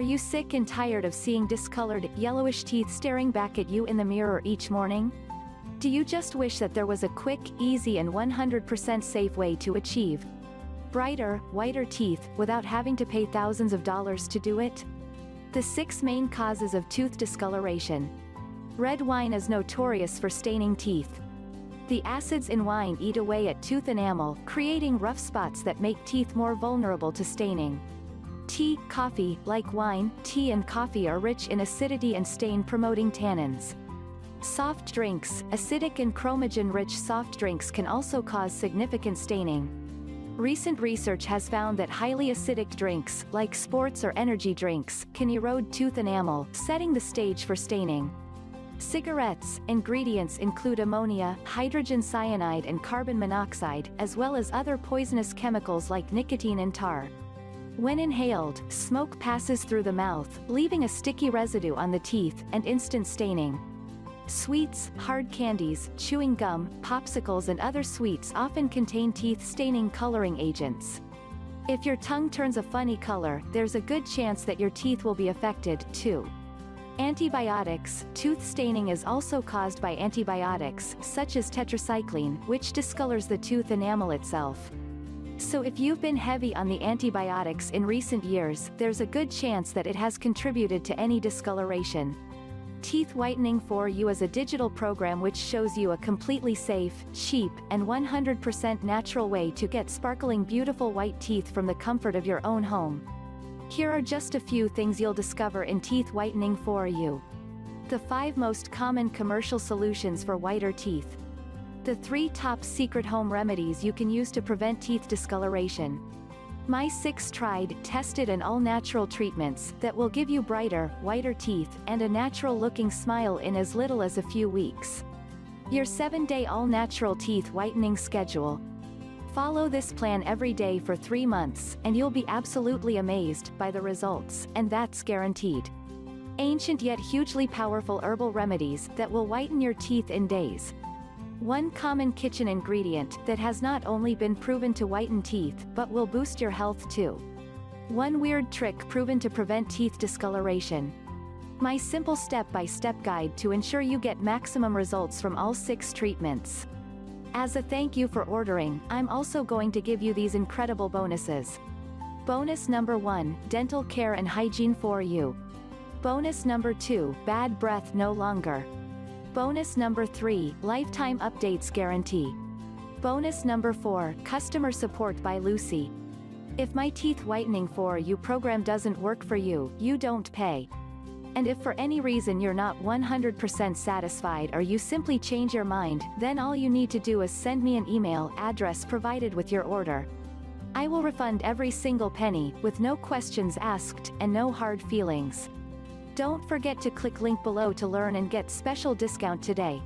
you sick and tired of seeing discolored, yellowish teeth staring back at you in the mirror each morning? Do you just wish that there was a quick, easy and 100% safe way to achieve brighter, whiter teeth, without having to pay thousands of dollars to do it? The 6 main causes of tooth discoloration. Red wine is notorious for staining teeth. The acids in wine eat away at tooth enamel, creating rough spots that make teeth more vulnerable to staining. Tea, coffee, like wine, tea and coffee are rich in acidity and stain-promoting tannins. Soft drinks, acidic and chromogen-rich soft drinks can also cause significant staining. Recent research has found that highly acidic drinks, like sports or energy drinks, can erode tooth enamel, setting the stage for staining. Cigarettes, ingredients include ammonia, hydrogen cyanide and carbon monoxide, as well as other poisonous chemicals like nicotine and tar. When inhaled, smoke passes through the mouth, leaving a sticky residue on the teeth, and instant staining. Sweets, hard candies, chewing gum, popsicles and other sweets often contain teeth-staining coloring agents. If your tongue turns a funny color, there's a good chance that your teeth will be affected, too. Antibiotics. Tooth staining is also caused by antibiotics, such as tetracycline, which discolors the tooth enamel itself. So if you've been heavy on the antibiotics in recent years, there's a good chance that it has contributed to any discoloration. Teeth Whitening for You is a digital program which shows you a completely safe, cheap, and 100% natural way to get sparkling beautiful white teeth from the comfort of your own home. Here are just a few things you'll discover in Teeth Whitening for You. The 5 most common commercial solutions for whiter teeth. The 3 top secret home remedies you can use to prevent teeth discoloration. My 6 tried, tested and all-natural treatments that will give you brighter, whiter teeth, and a natural-looking smile in as little as a few weeks. Your 7-day all-natural teeth whitening schedule. Follow this plan every day for 3 months, and you'll be absolutely amazed by the results, and that's guaranteed. Ancient yet hugely powerful herbal remedies that will whiten your teeth in days. 1 common kitchen ingredient that has not only been proven to whiten teeth, but will boost your health too. 1 weird trick proven to prevent teeth discoloration. My simple step-by-step guide to ensure you get maximum results from all 6 treatments. As a thank you for ordering, I'm also going to give you these incredible bonuses. Bonus number 1, dental care and hygiene for you. Bonus number 2, bad breath no longer. Bonus number 3, lifetime updates guarantee. Bonus number 4, customer support by Lucy. If my teeth whitening for you program doesn't work for you, you don't pay. And if for any reason you're not 100% satisfied or you simply change your mind, then all you need to do is send me an email address provided with your order. I will refund every single penny, with no questions asked, and no hard feelings. Don't forget to click link below to learn and get special discount today.